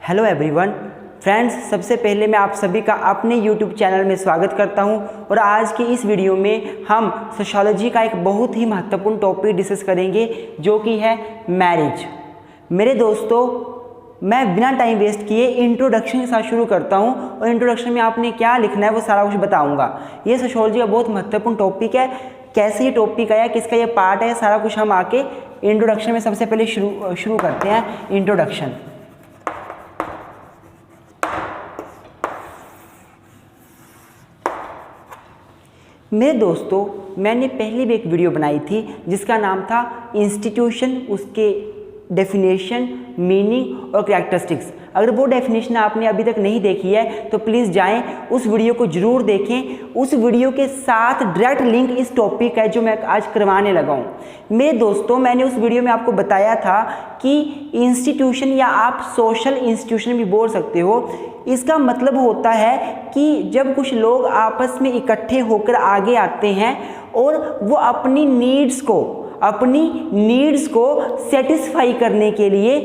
Hello everyone friends, सबसे पहले मैं आप सभी का अपने यूट्यूब चैनल में स्वागत करता हूं और आज की इस वीडियो में हम सोशियोलॉजी का एक बहुत ही महत्वपूर्ण टॉपिक डिस्कस करेंगे जो कि है मैरिज। मेरे दोस्तों, मैं बिना टाइम वेस्ट किए इंट्रोडक्शन के साथ शुरू करता हूं और इंट्रोडक्शन में आपने क्या लिखना है वो सारा कुछ बताऊँगा। ये सोशियोलॉजी का बहुत महत्वपूर्ण टॉपिक है। कैसे ये टॉपिक आया, किसका ये पार्ट है, सारा कुछ हम आके इंट्रोडक्शन में सबसे पहले शुरू करते हैं। इंट्रोडक्शन। मेरे दोस्तों, मैंने पहले भी एक वीडियो बनाई थी जिसका नाम था इंस्टीट्यूशन, उसके डेफिनेशन, मीनिंग और कैरेक्टरिस्टिक्स। अगर वो डेफिनेशन आपने अभी तक नहीं देखी है तो प्लीज़ जाएं, उस वीडियो को ज़रूर देखें। उस वीडियो के साथ डायरेक्ट लिंक इस टॉपिक है जो मैं आज करवाने लगा हूँ। मेरे दोस्तों, मैंने उस वीडियो में आपको बताया था कि इंस्टीट्यूशन या आप सोशल इंस्टीट्यूशन भी बोल सकते हो। इसका मतलब होता है कि जब कुछ लोग आपस में इकट्ठे होकर आगे आते हैं और वो अपनी नीड्स को सेटिस्फाई करने के लिए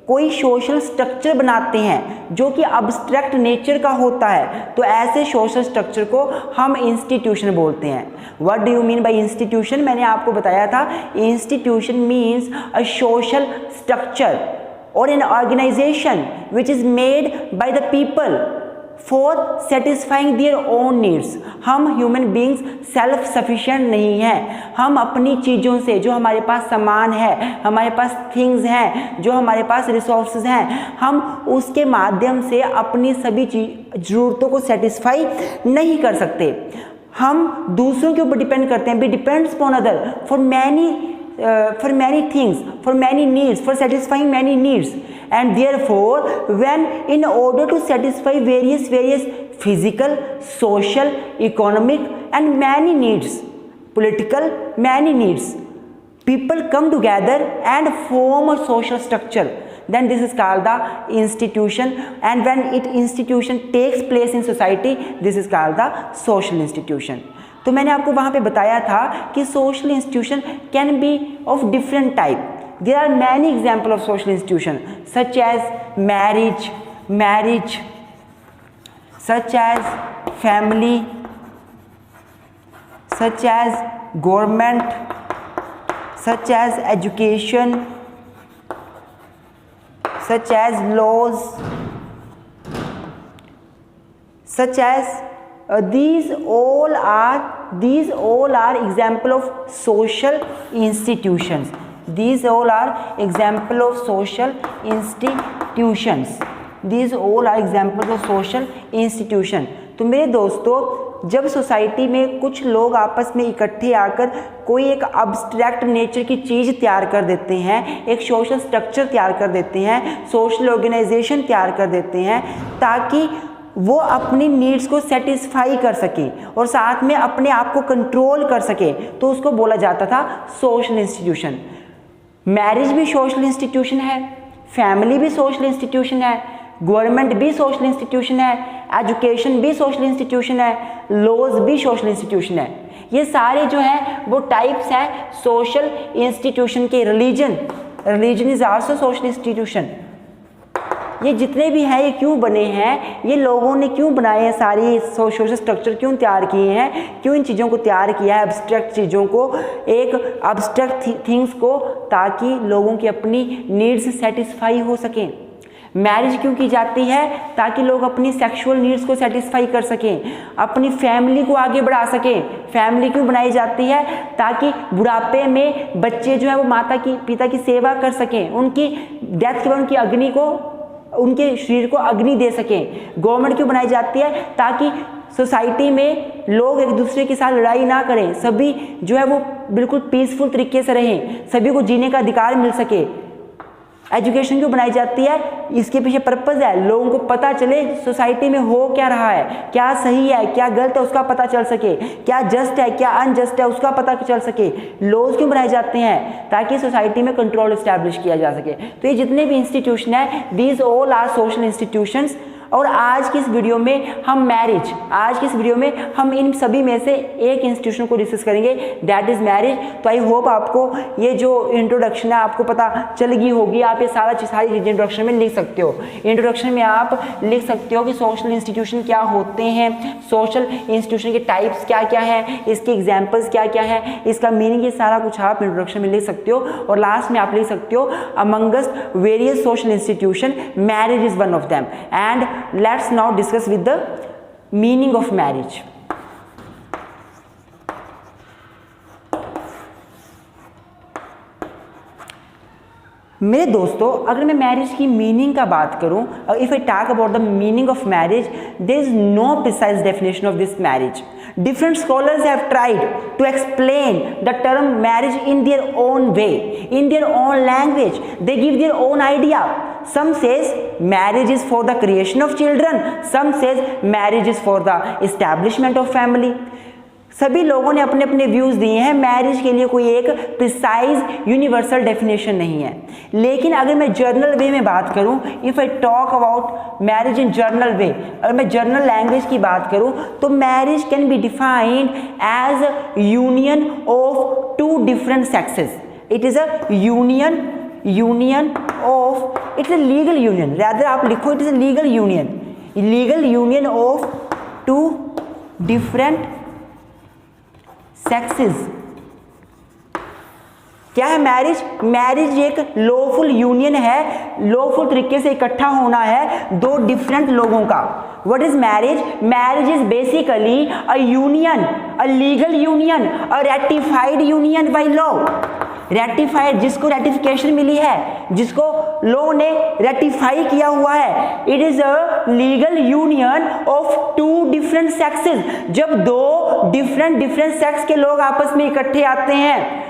कोई सोशल स्ट्रक्चर बनाते हैं जो कि अब्स्ट्रैक्ट नेचर का होता है, तो ऐसे सोशल स्ट्रक्चर को हम इंस्टीट्यूशन बोलते हैं। What do you mean by institution? मैंने आपको बताया था, institution means a social structure और an organization which is made by the people for satisfying their own needs. हम ह्यूमन बींग्स सेल्फ सफिशिएंट नहीं हैं। हम अपनी चीज़ों से, जो हमारे पास सामान है, हमारे पास थिंग्स हैं, जो हमारे पास रिसोर्सेज हैं, हम उसके माध्यम से अपनी सभी ज़रूरतों को सेटिस्फाई नहीं कर सकते। हम दूसरों के ऊपर डिपेंड करते हैं। We depends upon other for many things, for many needs, for satisfying many needs, and therefore when in order to satisfy various physical, social, economic and many needs, political many needs, people come together and form a social structure, then this is called the institution, and when institution takes place in society, this is called the social institution. तो मैंने आपको वहाँ पे बताया था कि social institution can be of different type. There are many example of social institution such as marriage, such as family, such as government, such as education, such as laws, such as these all are example of social institutions. These all are example of social institutions. These all are examples of social institution. तो मेरे दोस्तों, जब society में कुछ लोग आपस में इकट्ठे आकर कोई एक अब्स्ट्रैक्ट नेचर की चीज़ तैयार कर देते हैं, एक सोशल स्ट्रक्चर तैयार कर देते हैं, सोशल ऑर्गेनाइजेशन तैयार कर देते हैं ताकि वो अपनी नीड्स को सेटिस्फाई कर सके और साथ में अपने आप को कंट्रोल कर सके, तो उसको बोला जाता था सोशल इंस्टीट्यूशन। मैरिज भी सोशल इंस्टीट्यूशन है, फैमिली भी सोशल इंस्टीट्यूशन है, गवर्नमेंट भी सोशल इंस्टीट्यूशन है, एजुकेशन भी सोशल इंस्टीट्यूशन है, लॉज भी सोशल इंस्टीट्यूशन है। ये सारे जो है वो टाइप्स हैं सोशल इंस्टीट्यूशन के। Religion is also social institution. ये जितने भी हैं ये क्यों बने हैं, ये लोगों ने क्यों बनाए हैं, सारी सोशल स्ट्रक्चर क्यों तैयार किए हैं, क्यों इन चीज़ों को तैयार किया है, एब्स्ट्रैक्ट चीज़ों को, एक एब्स्ट्रैक्ट थिंग्स को, ताकि लोगों की अपनी नीड्स सेटिस्फाई हो सकें। मैरिज क्यों की जाती है? ताकि लोग अपनी सेक्सुअल नीड्स को सेटिस्फाई कर सकें, अपनी फैमिली को आगे बढ़ा सकें। फैमिली क्यों बनाई जाती है? ताकि बुढ़ापे में बच्चे जो है वो पिता की सेवा कर सकें, उनकी डेथ के बाद उनकी अग्नि को, उनके शरीर को अग्नि दे सकें। गवर्नमेंट क्यों बनाई जाती है? ताकि सोसाइटी में लोग एक दूसरे के साथ लड़ाई ना करें, सभी जो है वो बिल्कुल पीसफुल तरीके से रहें, सभी को जीने का अधिकार मिल सके। एजुकेशन क्यों बनाई जाती है? इसके पीछे पर्पज़ है, लोगों को पता चले सोसाइटी में हो क्या रहा है, क्या सही है, क्या गलत है, उसका पता चल सके, क्या जस्ट है, क्या अनजस्ट है, उसका पता चल सके। लॉज क्यों बनाए जाते हैं? ताकि सोसाइटी में कंट्रोल इस्टेब्लिश किया जा सके। तो ये जितने भी इंस्टीट्यूशन है, these all are social institutions और आज की इस वीडियो में हम इन सभी में से एक इंस्टीट्यूशन को डिस्कस करेंगे, दैट इज मैरिज। तो आई होप आपको ये जो इंट्रोडक्शन है आपको पता चल गई होगी। आप ये सारी चीज़ें इंट्रोडक्शन में लिख सकते हो। इंट्रोडक्शन में आप लिख सकते हो कि सोशल इंस्टीट्यूशन क्या होते हैं, सोशल इंस्टीट्यूशन के टाइप्स क्या क्या है, इसके एग्जाम्पल्स क्या क्या है, इसका मीनिंग, ये सारा कुछ आप इंट्रोडक्शन में लिख सकते हो। और लास्ट में आप लिख सकते हो amongst various social institution marriage is one of them. And let's now discuss with the meaning of marriage. मेरे दोस्तों, अगर मैं मैरिज की मीनिंग का बात करूं, if I talk about the meaning of marriage, there is no precise definition of this marriage. Different scholars have tried to explain the term marriage in their own way, in their own language. They give their own idea. Some says marriage is for the creation of children. Some says marriage is for the establishment of family. सभी लोगों ने अपने अपने views दिए हैं। Marriage के लिए कोई एक प्रिसाइज यूनिवर्सल डेफिनेशन नहीं है। लेकिन अगर मैं जर्नल वे में बात करूं, if I talk about marriage in general way, अगर मैं जर्नल लैंग्वेज की बात करूं, तो marriage can be defined as union of two different sexes. It is a union of, it's a legal union, rather आप लिखो it is a legal union of two different sexes. क्या है marriage? Marriage एक lawful union है, lawful तरीके से इकट्ठा होना है दो डिफरेंट लोगों का. What is marriage? Marriage is basically a union, a legal union, a ratified union by law. Ratified, जिसको रेटिफिकेशन मिली है, जिसको लॉ ने रेटिफाई किया हुआ है. It is a legal union of two different sexes. जब दो डिफरेंट सेक्स के लोग आपस में इकट्ठे आते हैं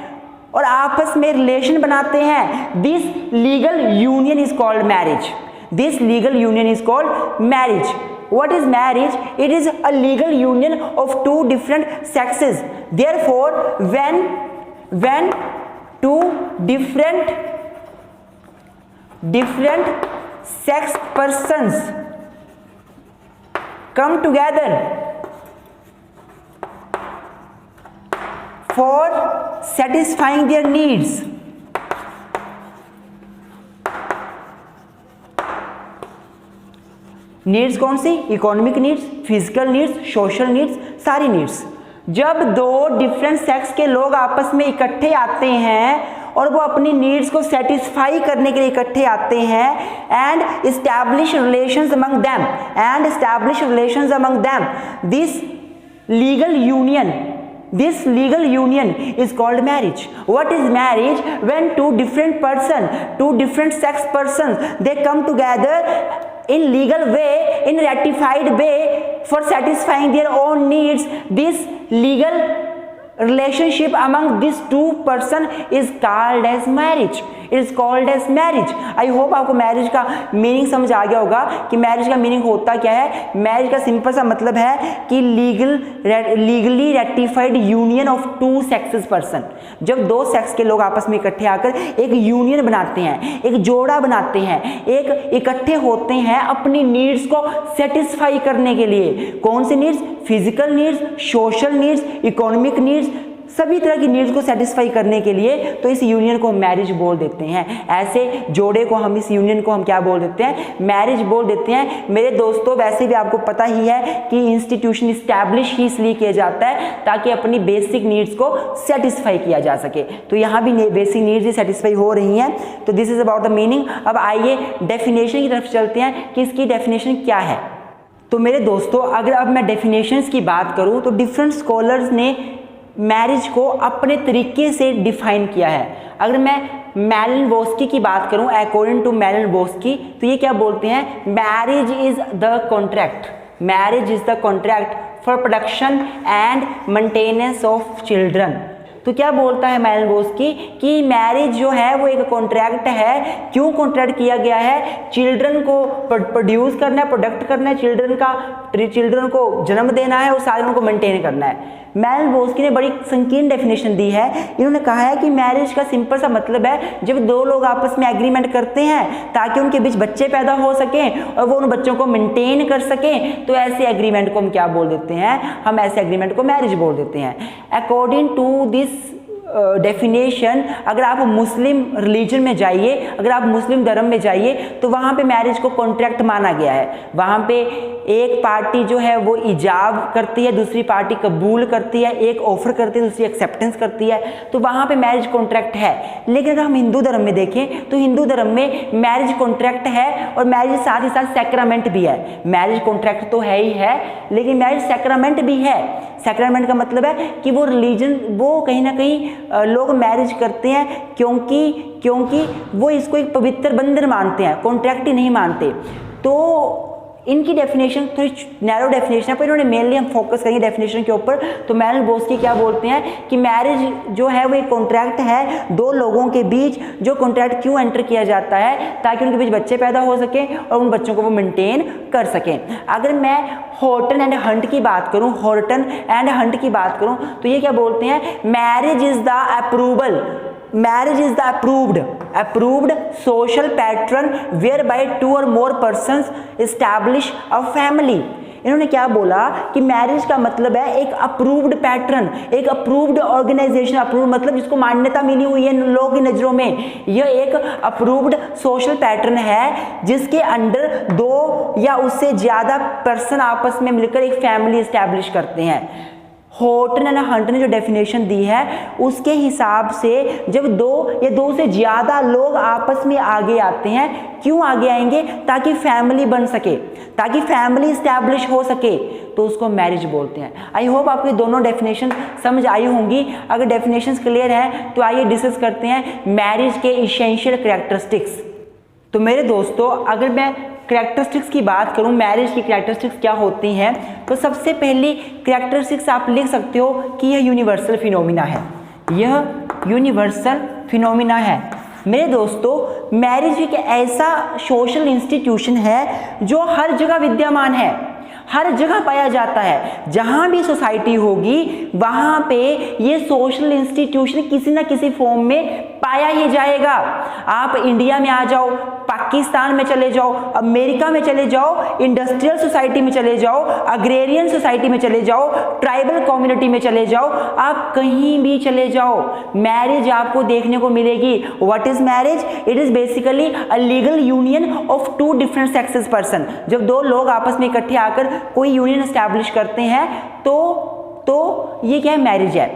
और आपस में रिलेशन बनाते हैं, this legal union is called marriage. This legal union is called marriage. What is marriage? It is a legal union of two different sexes. Therefore, when two different sex persons come together for satisfying their needs, needs कौन सी? Economic needs, physical needs, social needs, सारी needs. जब दो different sex के लोग आपस में इकट्ठे आते हैं और वो अपनी नीड्स को सेटिस्फाई करने के लिए इकट्ठे आते हैं, and establish relations among them, this legal union is called marriage. What is marriage? When two different sex persons, they come together in legal way, in ratified way, for satisfying their own needs. This legal relationship among these two person is called as marriage. It is called as marriage. I hope आपको marriage का meaning समझ आ गया होगा कि marriage का meaning होता क्या है. मैरिज का सिंपल सा मतलब है कि legally ratified union of two sexes person. जब दो सेक्स के लोग आपस में इकट्ठे आकर एक यूनियन बनाते हैं, एक जोड़ा बनाते हैं, एक इकट्ठे होते हैं अपनी नीड्स को सेटिस्फाई करने के लिए. कौन सी needs? Physical needs, social needs, economic needs, सभी तरह की नीड्स को सेटिस्फाई करने के लिए. तो इस यूनियन को मैरिज बोल देते हैं. ऐसे जोड़े को हम, इस यूनियन को हम क्या बोल देते हैं? मैरिज बोल देते हैं. मेरे दोस्तों, वैसे भी आपको पता ही है कि इंस्टीट्यूशन इस्टेब्लिश ही इसलिए किया जाता है ताकि अपनी बेसिक नीड्स को सेटिस्फाई किया जा सके. तो यहाँ भी बेसिक नीड्स ही सेटिस्फाई हो रही हैं. तो this is about the meaning. अब आइए डेफिनेशन की तरफ चलते हैं कि इसकी डेफिनेशन क्या है. तो मेरे दोस्तों, अगर अब मैं डेफिनेशंस की बात करूँ तो डिफरेंट स्कॉलर्स ने मैरिज को अपने तरीके से डिफाइन किया है. अगर मैं मैलिनवोस्की की बात करूं, अकॉर्डिंग टू मैलिनवोस्की, तो ये क्या बोलते हैं? Marriage is the contract for production and maintenance of children. तो क्या बोलता है मैलिनवोस्की कि मैरिज जो है वो एक कॉन्ट्रैक्ट है. क्यों कॉन्ट्रैक्ट किया गया है? चिल्ड्रन को प्रोड्यूस करना है, प्रोडक्ट करना है, चिल्ड्रन को जन्म देना है और सारे उनको मेंटेन करना है. मेलन बोस्की ने बड़ी संकीर्ण डेफिनेशन दी है। इन्होंने कहा है कि मैरिज का सिंपल सा मतलब है जब दो लोग आपस में एग्रीमेंट करते हैं ताकि उनके बीच बच्चे पैदा हो सकें और वो उन बच्चों को मेंटेन कर सकें, तो ऐसे एग्रीमेंट को हम क्या बोल देते हैं, हम ऐसे एग्रीमेंट को मैरिज बोल देते हैं। अकॉर्डिंग टू दिस डेफिनेशन, अगर आप मुस्लिम रिलीजन में जाइए, अगर आप मुस्लिम धर्म में जाइए तो वहाँ पे मैरिज को कॉन्ट्रैक्ट माना गया है। वहाँ पे एक पार्टी जो है वो इजाब करती है, दूसरी पार्टी कबूल करती है, एक ऑफर करती है, दूसरी एक्सेप्टेंस करती है, तो वहाँ पे मैरिज कॉन्ट्रैक्ट है। लेकिन अगर हम हिंदू धर्म में देखें तो हिंदू धर्म में मैरिज कॉन्ट्रैक्ट है और मैरिज साथ ही साथ सैक्रामेंट भी है। मैरिज कॉन्ट्रैक्ट तो है ही है, लेकिन मैरिज सैक्रामेंट भी है। सैक्रामेंट का मतलब है कि वो रिलीजन, वो कहीं ना कहीं लोग मैरिज करते हैं क्योंकि वो इसको एक पवित्र बंधन मानते हैं, कॉन्ट्रैक्ट ही नहीं मानते। तो इनकी डेफिनेशन थोड़ी नैरो डेफिनेशन है, पर इन्होंने मेनली हम फोकस करेंगे डेफिनेशन के ऊपर। तो मेलन बोस्की क्या बोलते हैं कि मैरिज जो है वो एक कॉन्ट्रैक्ट है दो लोगों के बीच। जो कॉन्ट्रैक्ट क्यों एंटर किया जाता है, ताकि उनके बीच बच्चे पैदा हो सकें और उन बच्चों को वो मेंटेन कर सकें। अगर मैं हॉर्टन एंड हंट की बात करूं, हॉर्टन एंड हंट की बात करूं, तो ये क्या बोलते हैं, marriage is the approval, marriage is the approved social pattern whereby two or more persons establish a family। इन्होंने क्या बोला कि मैरिज का मतलब है एक अप्रूव्ड पैटर्न, एक अप्रूव्ड ऑर्गेनाइजेशन। अप्रूव्ड मतलब जिसको मान्यता मिली हुई है लोगों की नजरों में। यह एक अप्रूव्ड सोशल पैटर्न है जिसके अंडर दो या उससे ज्यादा पर्सन आपस में मिलकर एक फैमिली एस्टैब्लिश करते हैं। हॉर्टन एंड हंट ने जो डेफिनेशन दी है उसके हिसाब से जब दो या दो से ज्यादा लोग आपस में आगे आते हैं, क्यों आगे आएंगे, ताकि फैमिली बन सके, ताकि फैमिली एस्टैब्लिश हो सके, तो उसको मैरिज बोलते हैं। आई होप आपको दोनों डेफिनेशन समझ आई होंगी। अगर डेफिनेशंस क्लियर हैं तो आइए डिस्कस करते हैं मैरिज के इसेंशियल कैरेक्टरिस्टिक्स। तो मेरे दोस्तों, अगर मैं कैरेक्टरिस्टिक्स की बात करूं, मैरिज की कैरेक्टरिस्टिक्स क्या होती हैं, तो सबसे पहली कैरेक्टरिस्टिक्स आप लिख सकते हो कि यह यूनिवर्सल फिनोमिना है। यह यूनिवर्सल फिनोमिना है। मेरे दोस्तों, मैरिज एक ऐसा सोशल इंस्टीट्यूशन है जो हर जगह विद्यमान है, हर जगह पाया जाता है। जहां भी सोसाइटी होगी वहां पे ये सोशल इंस्टीट्यूशन किसी ना किसी फॉर्म में पाया ही जाएगा। आप इंडिया में आ जाओ, पाकिस्तान में चले जाओ, अमेरिका में चले जाओ, इंडस्ट्रियल सोसाइटी में चले जाओ, अग्रेरियन सोसाइटी में चले जाओ, ट्राइबल कम्युनिटी में चले जाओ, आप कहीं भी चले जाओ, मैरिज आपको देखने को मिलेगी। What is marriage? It is basically a legal union of two different sexes person. जब दो लोग आपस में इकट्ठे आकर कोई यूनियन एस्टैब्लिश करते हैं तो ये क्या है, मैरिज है।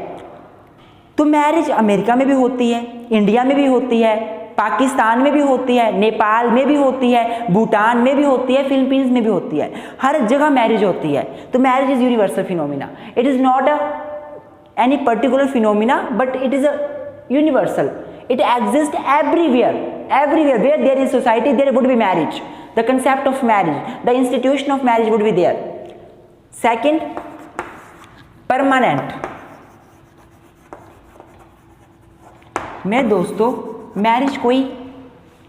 तो मैरिज अमेरिका में भी होती है, इंडिया में भी होती है, पाकिस्तान में भी होती है, नेपाल में भी होती है, भूटान में भी होती है, फिलीपींस में भी होती है, हर जगह मैरिज होती है। तो marriage is universal phenomena. It is not any particular phenomena but it is a universal. It exist everywhere where there is society there would be marriage. The concept of marriage, the institution of marriage would be there. Second, permanent। मेरे दोस्तों, marriage कोई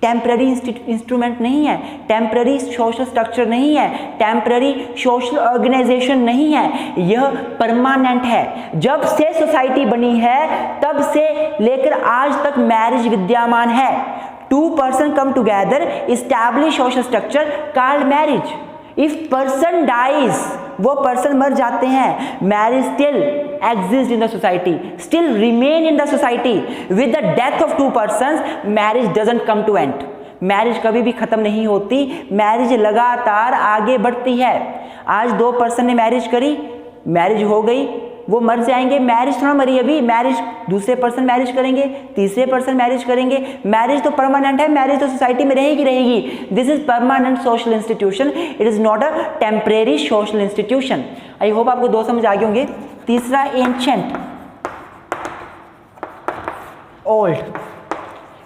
temporary instrument नहीं है, temporary social structure नहीं है, temporary social organisation नहीं है, यह परमानेंट है। जब से सोसाइटी बनी है तब से लेकर आज तक मैरिज विद्यमान है। Two person come together establish social structure called marriage. If person dies, वो पर्सन मर जाते हैं, marriage still exist in the society, still remain in the society. With the death of two persons marriage doesn't come to end. Marriage कभी भी खत्म नहीं होती, marriage लगातार आगे बढ़ती है। आज दो पर्सन ने मैरिज करी, मैरिज हो गई, वो मर जाएंगे, मैरिज थोड़ा मरी अभी, मैरिज दूसरे पर्सन मैरिज करेंगे, तीसरे पर्सन मैरिज करेंगे। मैरिज तो परमानेंट है, मैरिज तो सोसाइटी में रहेगी। This is permanent social institution, it is not a temporary social institution. I hope आपको दो समझ आ गए होंगे। तीसरा, ancient, old.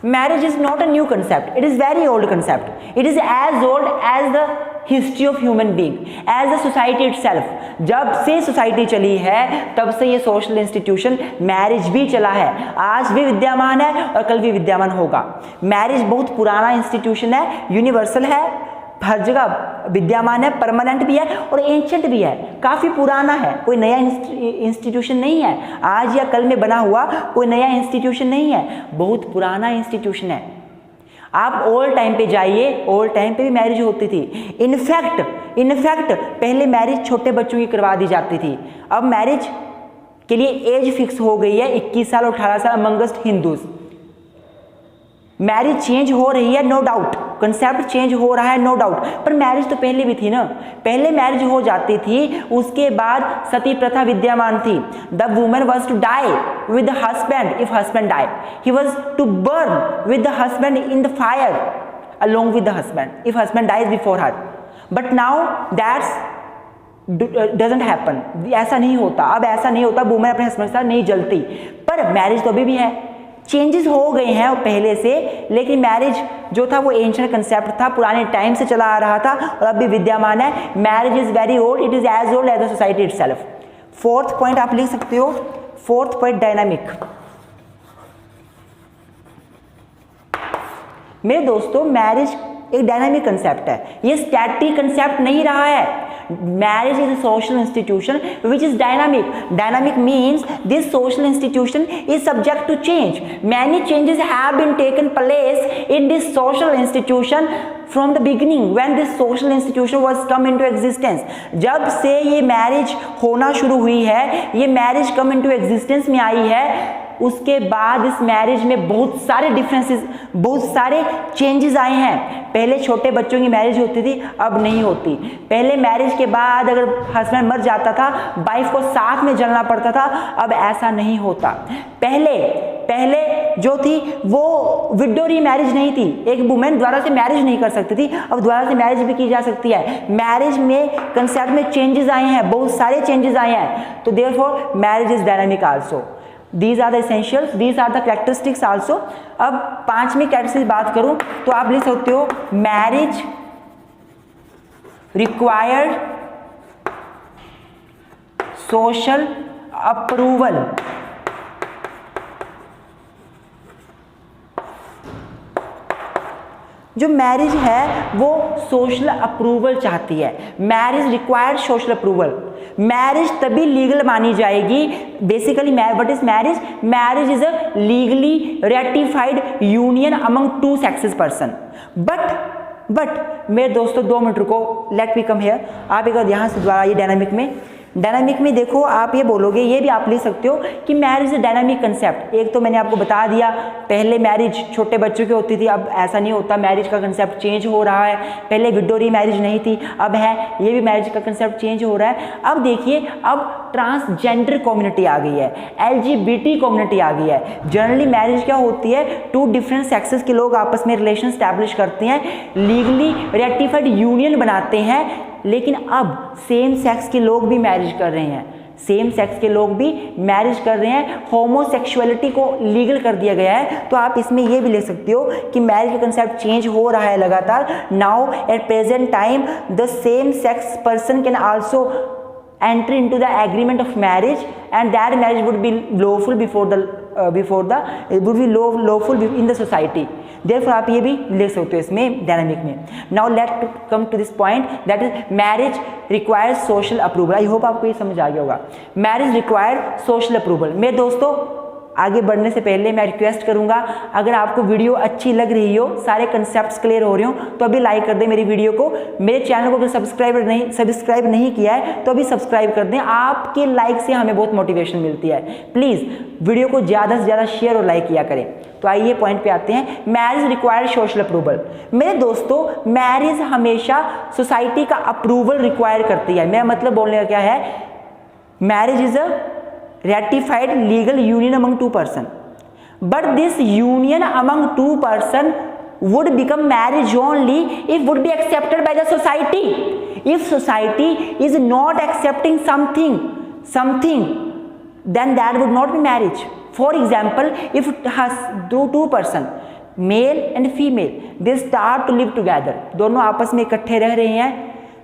Marriage is not a new concept, it is very old concept. It is as old as the history of human being, as the society itself. जब से society चली है तब से ये सोशल इंस्टीट्यूशन मैरिज भी चला है, आज भी विद्यमान है और कल भी विद्यमान होगा। मैरिज बहुत पुराना इंस्टीट्यूशन है, यूनिवर्सल है, हर जगह विद्यमान है, परमानेंट भी है और एंशिएंट भी है, काफ़ी पुराना है, कोई नया इंस्टीट्यूशन नहीं है, आज या कल में बना हुआ कोई नया इंस्टीट्यूशन नहीं है, बहुत पुराना इंस्टीट्यूशन है। आप ओल्ड टाइम पे जाइए, ओल्ड टाइम पे भी मैरिज होती थी। इनफैक्ट पहले मैरिज छोटे बच्चों की करवा दी जाती थी, अब मैरिज के लिए एज फिक्स हो गई है 21 साल और 18 साल अमंगस्ट हिंदूज। मैरिज चेंज हो रही है, नो डाउट, कंसेप्ट चेंज हो रहा है, नो डाउट, पर मैरिज तो पहले भी थी ना, पहले मैरिज हो जाती थी, उसके बाद सती प्रथा विद्यमान थी। The woman was to die with the husband if husband die, he was to burn with the husband in the fire along with the husband if husband dies before her, but now that's doesn't happen, ऐसा नहीं होता, अब ऐसा नहीं होता, women अपने husband के साथ नहीं जलती। पर मैरिज तो अभी भी है, चेंजेस हो गए हैं पहले से, लेकिन मैरिज जो था वो एंशिएंट कंसेप्ट था, पुराने टाइम से चला आ रहा था और अब भी विद्यमान है। Marriage is very old, it is as old as the society itself. Fourth point आप लिख सकते हो, फोर्थ पॉइंट डायनामिक। मेरे दोस्तों मैरिज एक डायनामिक कंसेप्ट है, ये स्टैटिक कंसेप्ट नहीं रहा है। Marriage is a social institution which is dynamic. Dynamic means this social institution is subject to change. Many changes have been taken place in this social institution from the beginning when this social institution was come into existence. जब से ये marriage होना शुरू हुई है, ये marriage come into existence में आई है, उसके बाद इस मैरिज में बहुत सारे डिफरेंसेस, बहुत सारे चेंजेस आए हैं। पहले छोटे बच्चों की मैरिज होती थी, अब नहीं होती। पहले मैरिज के बाद अगर हस्बैंड मर जाता था, वाइफ को साथ में जलना पड़ता था, अब ऐसा नहीं होता। पहले जो थी वो विडो री मैरिज नहीं थी, एक वुमेन द्वारा से मैरिज नहीं कर सकती थी, अब द्वारा से मैरिज भी की जा सकती है। मैरिज में कंसेप्ट में चेंजेस आए हैं, बहुत सारे चेंजेस आए हैं, तो therefore marriage is dynamic also. These are the essentials, these are the characteristics also. अब पांचवी कैरेक्टरिस्टिक बात करूं तो आप लिख सकते हो मैरिज रिक्वायर्ड सोशल अप्रूवल। जो मैरिज है वो सोशल अप्रूवल चाहती है, marriage required social approval. Marriage तभी लीगल मानी जाएगी, basically what is marriage? Marriage is a legally ratified union among two sexes person. But मेरे दोस्तों 2 मिनट रुको, लेट मी कम हियर। आप एक बार यहाँ से दोबारा ये डायनामिक में देखो, आप ये बोलोगे, ये भी आप लिख सकते हो कि मैरिज इज डायनामिक कंसेप्ट। एक तो मैंने आपको बता दिया, पहले मैरिज छोटे बच्चों की होती थी, अब ऐसा नहीं होता, मैरिज का कंसेप्ट चेंज हो रहा है। पहले विडो री मैरिज नहीं थी, अब है, ये भी मैरिज का कंसेप्ट चेंज हो रहा है। अब देखिए, अब ट्रांसजेंडर कम्युनिटी आ गई है, LGBT कम्युनिटी आ गई है। जनरली मैरिज क्या होती है, 2 डिफरेंट सेक्सेस के लोग आपस में रिलेशन स्टैब्लिश करते हैं, लीगली रेटिफाइड यूनियन बनाते हैं। लेकिन अब सेम सेक्स के लोग भी मैरिज कर रहे हैं, सेम सेक्स के लोग भी मैरिज कर रहे हैं, होमोसेक्सुअलिटी को लीगल कर दिया गया है। तो आप इसमें ये भी लिख सकते हो कि मैरिज का कंसेप्ट चेंज हो रहा है लगातार। Now at present time the same sex person can also enter into the agreement of marriage and that marriage would be lawful it would be lawful in the society. Therefore आप ये भी लिख सकते हो इसमें डायनामिक में। Now let's come to this point that is marriage requires social approval. I hope आपको ये समझ आ गया होगा। Marriage requires social approval. मेरे दोस्तों आगे बढ़ने से पहले मैं रिक्वेस्ट करूंगा, अगर आपको वीडियो अच्छी लग रही हो, सारे कंसेप्ट्स क्लियर हो रहे हो, तो अभी लाइक कर दें मेरी वीडियो को। मेरे चैनल को अगर सब्सक्राइब नहीं किया है तो अभी सब्सक्राइब कर दें। आपके लाइक से हमें बहुत मोटिवेशन मिलती है। प्लीज़ वीडियो को ज़्यादा से ज़्यादा शेयर और लाइक किया करें। तो आइए पॉइंट पे आते हैं, मैरिज रिक्वायर्ड सोशल अप्रूवल। मेरे दोस्तों मैरिज हमेशा सोसाइटी का अप्रूवल रिक्वायर करती है। मेरा मतलब बोलने का क्या है, marriage is a ratified legal union among 2 person, but this union among 2 person would become marriage only if would be accepted by the society. If society is not accepting something, then that would not be marriage. For example, if it has 2 person, male and female, they start to live together, दोनों आपस में इकट्ठे रह रहे हैं।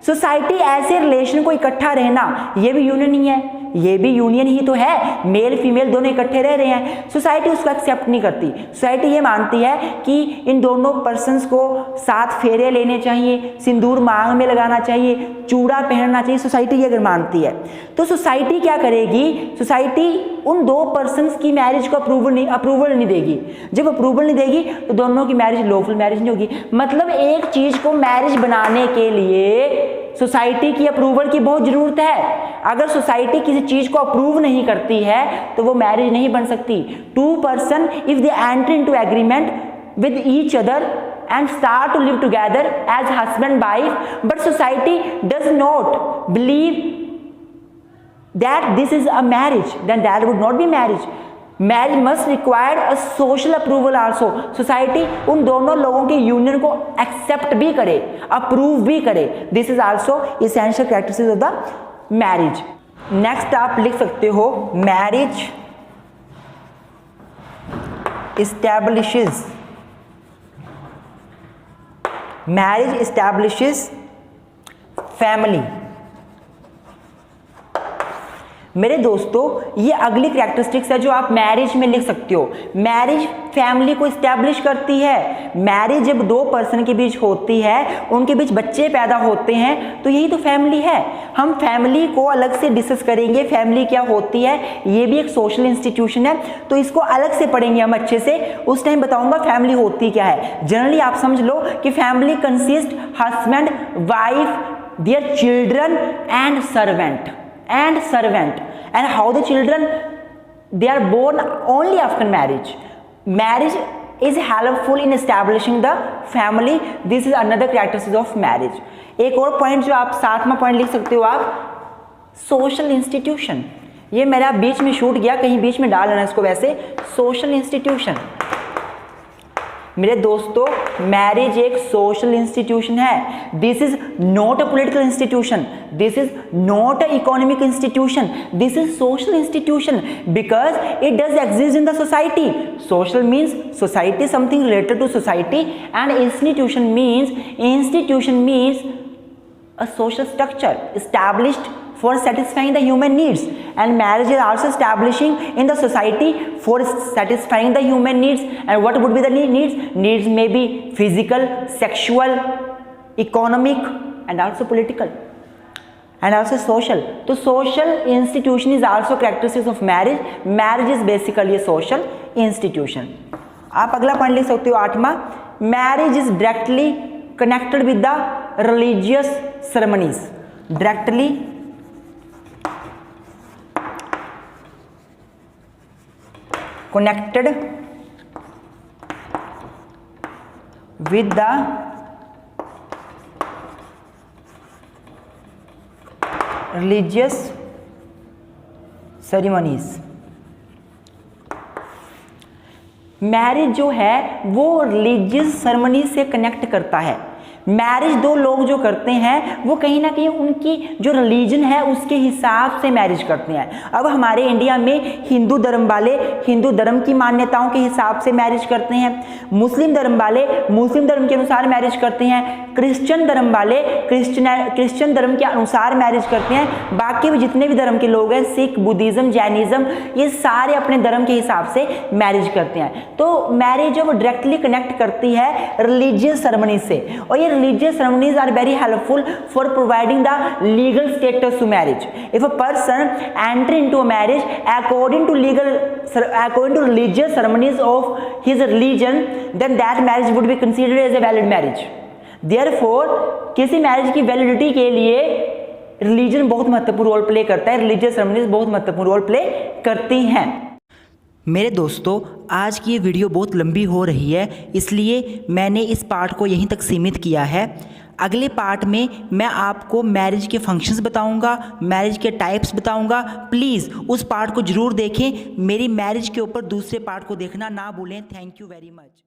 Society ऐसे relation को इकट्ठा रहना, ये भी यूनियन ही है। ये भी यूनियन ही तो है, मेल फीमेल दोनों इकट्ठे रह रहे हैं। सोसाइटी उसको एक्सेप्ट नहीं करती। सोसाइटी ये मानती है कि इन दोनों पर्सन्स को साथ फेरे लेने चाहिए, सिंदूर मांग में लगाना चाहिए, चूड़ा पहनना चाहिए। सोसाइटी ये अगर मानती है तो सोसाइटी क्या करेगी, सोसाइटी उन दो पर्सन्स की मैरिज को अप्रूवल नहीं देगी। जब अप्रूवल नहीं देगी तो दोनों की मैरिज लॉफुल मैरिज नहीं होगी। मतलब एक चीज को मैरिज बनाने के लिए सोसाइटी की अप्रूवल की बहुत जरूरत है। अगर सोसाइटी किसी चीज को अप्रूव नहीं करती है तो वो मैरिज नहीं बन सकती। Two person if they enter into agreement with each other and start to live together as husband wife, but society does not believe that this is a marriage, then that would not be marriage. Marriage must require a social approval also. Society उन दोनों लोगों के union को accept भी करे, approve भी करे। This is also essential characteristics of the marriage. Next आप लिख सकते हो मैरिज establishes family। मेरे दोस्तों ये अगली कैरेक्टरिस्टिक्स है जो आप मैरिज में लिख सकते हो। मैरिज फैमिली को इस्टेब्लिश करती है। मैरिज जब दो पर्सन के बीच होती है, उनके बीच बच्चे पैदा होते हैं, तो यही तो फैमिली है। हम फैमिली को अलग से डिस्कस करेंगे, फैमिली क्या होती है, ये भी एक सोशल इंस्टीट्यूशन है, तो इसको अलग से पढ़ेंगे हम अच्छे से। उस टाइम बताऊंगा फैमिली होती क्या है। जनरली आप समझ लो कि family consist husband, wife, their children and servant and how the children they are born only after marriage. Marriage is helpful in establishing the family. This is another characteristic of marriage. एक और point जो आप साथ में point लिख सकते हो आप, सोशल इंस्टीट्यूशन। ये मेरा बीच में छूट गया, कहीं बीच में डाल लेना इसको। वैसे सोशल इंस्टीट्यूशन मेरे दोस्तों, मैरिज एक सोशल इंस्टीट्यूशन है। This is not a political institution, this is not a economic institution, this is social institution because it does exist in the society. Social means society, something related to society, and institution means a social structure established for satisfying the human needs, and marriage is also establishing in the society for satisfying the human needs. And what would be the needs? Needs may be physical, sexual, economic, and also political, and also social. So social institution is also characteristics of marriage. Marriage is basically a social institution. आप अगला point लिख सकते हो 8वां, marriage is directly connected with the religious ceremonies. Directly connected with the religious ceremonies। Marriage जो है वो religious ceremony से कनेक्ट करता है। मैरिज दो लोग जो करते हैं वो कहीं ना कहीं उनकी जो रिलीजन है उसके हिसाब से मैरिज करते हैं। अब हमारे इंडिया में हिंदू धर्म वाले हिंदू धर्म की मान्यताओं के हिसाब से मैरिज करते हैं, मुस्लिम धर्म वाले मुस्लिम धर्म के अनुसार मैरिज करते हैं, क्रिश्चियन धर्म वाले क्रिश्चियन धर्म के अनुसार मैरिज करते हैं। बाकी भी जितने भी धर्म के लोग हैं, सिख, बुद्धिज्म, जैनिज्म, ये सारे अपने धर्म के हिसाब से मैरिज करते हैं। तो मैरिज जो डायरेक्टली कनेक्ट करती है रिलीजियस सेरेमनी से, और ये religious ceremonies are very helpful for providing the legal status to marriage. If a person enter into a marriage according to religious ceremonies of his religion, then that marriage would be considered as a valid marriage. Therefore, किसी marriage की validity के लिए religion बहुत महत्वपूर्ण role play करता है, religious ceremonies बहुत महत्वपूर्ण रोल प्ले करती हैं। मेरे दोस्तों, आज की ये वीडियो बहुत लंबी हो रही है, इसलिए मैंने इस पार्ट को यहीं तक सीमित किया है। अगले पार्ट में मैं आपको मैरिज के फंक्शंस बताऊंगा, मैरिज के टाइप्स बताऊंगा। प्लीज़ उस पार्ट को ज़रूर देखें। मेरी मैरिज के ऊपर दूसरे पार्ट को देखना ना भूलें। Thank you very much.